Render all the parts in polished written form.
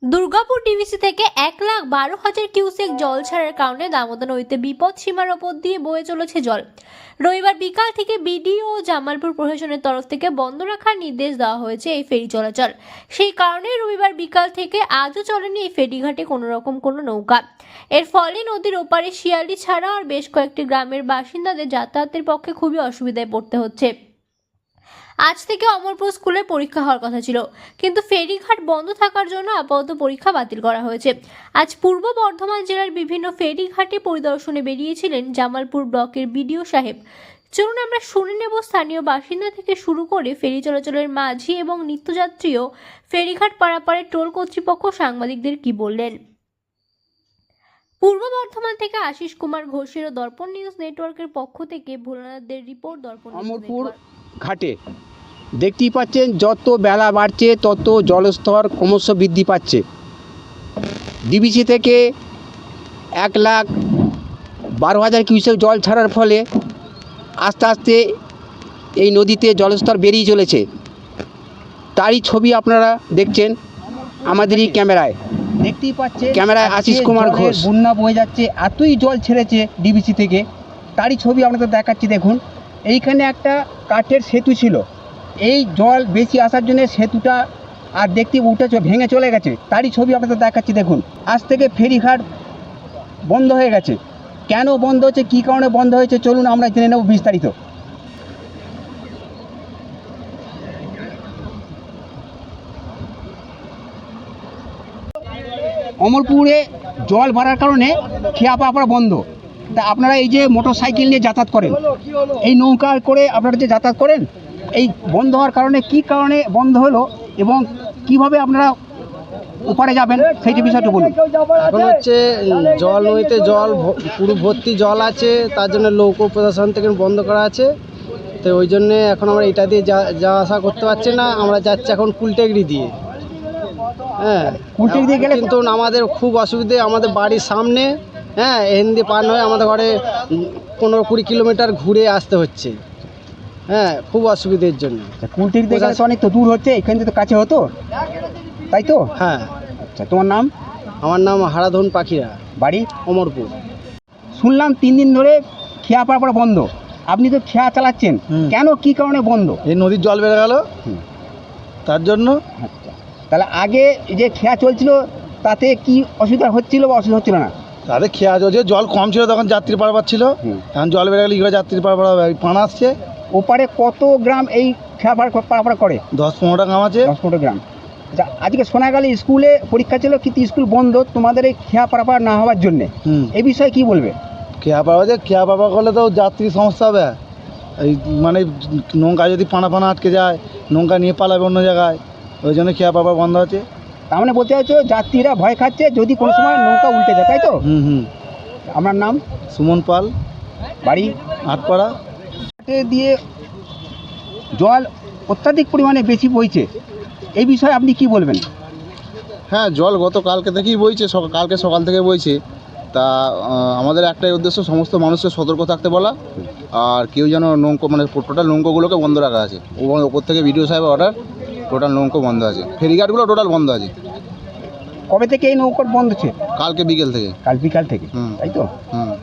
Durgapur DVC থেকে 1,12,000 cusec জল ছাড়ার কারণে দামোদর নদীতে বিপদ সীমার ওপর দিয়ে বয়ে চলেছে জল। রবিবার বিকাল থেকে বিডিও ও জামালপুর প্রশাসনের তরফ থেকে বন্ধ রাখার নির্দেশ দেওয়া হয়েছে এই ফেরি চলাচল। সেই কারণে রবিবার বিকাল থেকে আজও চলেনি এই ফেরিঘাটে কোনো রকম কোনো নৌকা। এর ফলে নদীর ওপারে শিয়ালি ছাড়া আর বেশ কয়েকটি গ্রামের বাসিন্দাদের যাতায়াতের পক্ষে খুবই অসুবিধায় পড়তে হচ্ছে। আজ থেকে অমরপুর স্কুলে পরীক্ষা হওয়ার কথা ছিল, কিন্তু ফেরিঘাট বন্ধ থাকার জন্য আপাতত পরীক্ষা বাতিল করা হয়েছে। আজ পূর্ব বর্ধমান জেলার বিভিন্ন ফেরিঘাটে পরিদর্শনে বেরিয়েছিলেন জামালপুর ব্লকের বিডিও সাহেব। চলুন আমরা শুনে নেব স্থানীয় বাসিন্দা থেকে শুরু করে ফেরি চলাচলের মাঝি এবং নিত্যযাত্রীও ফেরিঘাট পারাপারের টোল কর্তৃপক্ষ সাংবাদিকদের কি বললেন। পূর্ব বর্ধমান থেকে আশিস কুমার ঘোষের ও দর্পণ নিউজ নেটওয়ার্কের পক্ষ থেকে ভোলানাথদের রিপোর্ট। দর্পণ অমরপুর ঘাটে দেখতেই পাচ্ছেন, যত বেলা বাড়ছে তত জলস্তর ক্রমশ বৃদ্ধি পাচ্ছে। ডিবিসি থেকে 1,12,000 কিউসেক জল ছাড়ার ফলে আস্তে আস্তে এই নদীতে জলস্তর বেরিয়ে চলেছে। তারই ছবি আপনারা দেখছেন আমাদেরই ক্যামেরায়। দেখতেই পাচ্ছেন ক্যামেরায় আশিস কুমার ঘোষ। বন্যা বয়ে যাচ্ছে, এতই জল ছেড়েছে ডিবিসি থেকে, তারই ছবি আপনাদের দেখাচ্ছি। দেখুন, এইখানে একটা কাঠের সেতু ছিল, এই জল বেশি আসার জন্য সেতুটা আর দেখতে ভেঙে চলে গেছে, তারই ছবি আপনাদের দেখাচ্ছি। দেখুন, আজ থেকে ফেরিঘাট বন্ধ হয়ে গেছে। কেন বন্ধ হচ্ছে, কী কারণে বন্ধ হয়েছে, চলুন আমরা জেনে নেব বিস্তারিত। অমরপুরে জল বাড়ার কারণে খেয়া পাড়া বন্ধ। তা আপনারা এই যে মোটর সাইকেল নিয়ে যাতায়াত করেন, এই নৌকা করে আপনারা যে যাতায়াত করেন, এই বন্ধ হওয়ার কারণে কি কারণে বন্ধ হলো এবং কিভাবে আপনারা ওপারে যাবেন সেইটি বিষয়টা বলুন। এখন হচ্ছে জল নদীতে জল পুরো ভর্তি জল আছে, তার জন্য নৌকো প্রশাসন থেকে বন্ধ করা আছে। তো ওই জন্যে এখন আমরা এটা দিয়ে যাওয়া আসা করতে পারছি না। আমরা যাচ্ছি এখন কুলটেগড়ি দিয়ে। হ্যাঁ, কুলটেগড়ি দিয়ে গেলে কিন্তু আমাদের খুব অসুবিধে। আমাদের বাড়ির সামনে, হ্যাঁ, এখান দিয়ে পার হয়ে আমাদের ঘরে 15-20 কিলোমিটার ঘুরে আসতে হচ্ছে। হ্যাঁ, খুব অসুবিধের জন্য। কুলটেগড়ি দিয়ে গেলে তো অনেক তো দূর হচ্ছে, এখান থেকে তো কাছে হতো, তাই তো? হ্যাঁ। আচ্ছা, তোমার নাম? আমার নাম হারাধন পাখিরা, বাড়ি অমরপুর। শুনলাম 3 দিন ধরে খেয়া পাড়া বন্ধ, আপনি তো খেয়া চালাচ্ছেন, কেন কি কারণে বন্ধ? এই নদীর জল বেড়ে গেল, তার জন্য। আচ্ছা, তাহলে আগে যে খেয়া চলছিল তাতে কি অসুবিধা হচ্ছিল বা অসুবিধা হচ্ছিল না? তাদের খেয়া চলছে, জল কম ছিল তখন যাত্রী পারাপার ছিল, এখন জল বেড়ে গেলে কী করে যাত্রী পারাপার হবে? পান আসছে। ওপারে কত গ্রাম এই খেয়া পাড়া করে? 10-15টা গ্রাম আছে। 10-15 গ্রাম। আচ্ছা, আজকে শোনা গেল স্কুলে পরীক্ষা ছিল, কিন্তু স্কুল বন্ধ তোমাদের এই খেয়া পারাপার না হওয়ার জন্যে। এই বিষয়ে কি বলবে? খেয়া পারাপার করলে তো যাত্রী সমস্যা হবে। এই মানে নৌকা যদি পানা আটকে যায়, নৌকা নিয়ে পালাবে অন্য জায়গায়, ওই জন্য খেয়া পারাপার বন্ধ আছে। তার মানে বলতে চাইছো যাত্রীরা ভয় খাচ্ছে যদি কোনো সময় নৌকা উল্টে যায়, তাই তো? আপনার নাম? সুমন পাল, বাড়ি? হাটপাড়া। দিয়ে জল অত্যাধিক পরিমাণে বেশি বইছে, এই বিষয়ে আপনি কি বলবেন? হ্যাঁ, জল কালকে থেকেই বইছে, কালকে সকাল থেকে বইছে। তা আমাদের একটাই উদ্দেশ্য, সমস্ত মানুষকে সতর্ক থাকতে বলা, আর কেউ যেন নৌকো মানে টোটাল নৌকোগুলোকে বন্ধ রাখা আছে। ওপর থেকে বিডিও সাহেবের অর্ডার, টোটাল নৌকো বন্ধ আছে, ফেরিঘাটগুলো টোটাল বন্ধ আছে। কবে থেকে এই নৌকো বন্ধ হচ্ছে? কালকে বিকেল থেকে। কাল বিকাল থেকে, তাই তো?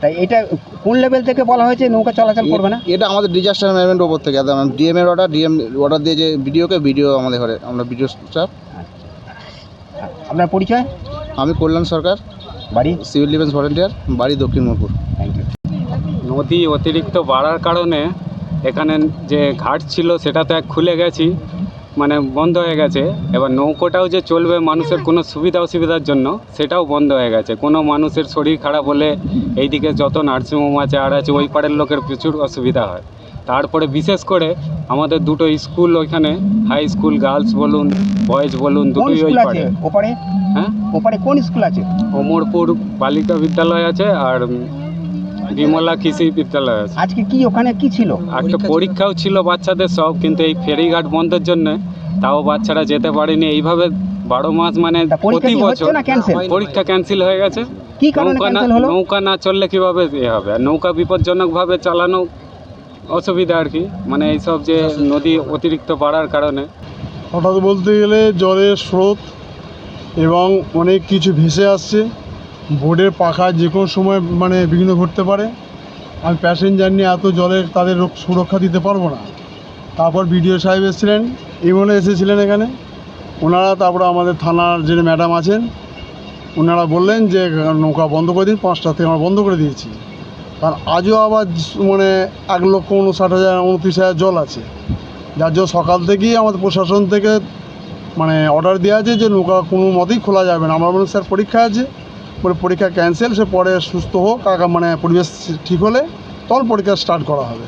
তাই এটা কোন লেভেল থেকে বলা হয়েছে নৌকা চলাচল করবে না? এটা আমাদের ডিজাস্টার ম্যানেজমেন্টের ওপর থেকে, একদম ডিএম এর অর্ডার দিয়েছে ভিডিও আমাদের ঘরে, আমরা ভিডিও স্টাফ। আপনার পরিচয়? আমি কল্যাণ সরকার, বাড়ি? সিভিল ডিফেন্স ভলেন্টিয়ার, বাড়ি দক্ষিণ মোরপুর। Thank you. নদী অতিরিক্ত বাড়ার কারণে এখানে যে ঘাট ছিল সেটা তো খুলে গেছি, মানে বন্ধ হয়ে গেছে। এবার নৌকোটাও যে চলবে মানুষের কোনো সুবিধা অসুবিধার জন্য, সেটাও বন্ধ হয়ে গেছে। কোনো মানুষের শরীর খারাপ হলে এইদিকে যত নার্সিংহোম আছে আর আছে, ওই পাড়ের লোকের প্রচুর অসুবিধা হয়। তারপরে বিশেষ করে আমাদের দুটো স্কুল ওইখানে, হাই স্কুল, গার্লস বলুন বয়েজ বলুন, দুটোই ওই পাড়ে। ওপারে? হ্যাঁ, ওপারে কোন স্কুল আছে? অমরপুর বালিকা বিদ্যালয় আছে আর বিমলা কৃষি বিদ্যালয় আছে। আজকে কি ওখানে কি ছিল? একটা পরীক্ষাও ছিল বাচ্চাদের সব, কিন্তু এই ফেরিঘাট বন্ধের জন্য তাও বাচ্চারা যেতে পারেনি। এইভাবে 12 মাস মানে প্রতি বছর পরীক্ষা ক্যান্সেল হয়ে গেছে। কি কারণে ক্যান্সেল হলো? নৌকা না চললে কিভাবে এ হবে? আর নৌকা বিপজ্জনকভাবে চালানো অসুবিধা আর কি, মানে এইসব যে নদী অতিরিক্ত বাড়ার কারণে। হঠাৎ বলতে গেলে জলের স্রোত এবং অনেক কিছু ভেসে আসছে। বোর্ডের পাখা যে কোনো সময় মানে বিঘ্ন ঘটতে পারে। আমি প্যাসেঞ্জার নিয়ে এত জলে তাদের সুরক্ষা দিতে পারবো না। তারপর বিডিও সাহেব এসেছিলেন, ইমনও এসেছিলেন এখানে। ওনারা তারপরে আমাদের থানার যে ম্যাডাম আছেন ওনারা বললেন যে নৌকা বন্ধ করে দিন, 5টা থেকে আমরা বন্ধ করে দিয়েছি। কারণ আজও আবার মানে 1,59,000 জল আছে, যার জন্য সকাল থেকেই আমাদের প্রশাসন থেকে মানে অর্ডার দেওয়া আছে যে নৌকা কোনো মতেই খোলা যাবে না। আমরা বললাম স্যার পরীক্ষা আছে, পরে পরীক্ষা ক্যান্সেল, সে পরে সুস্থ হোক, মানে পরিবেশ ঠিক হলে তখন পরীক্ষা স্টার্ট করা হবে।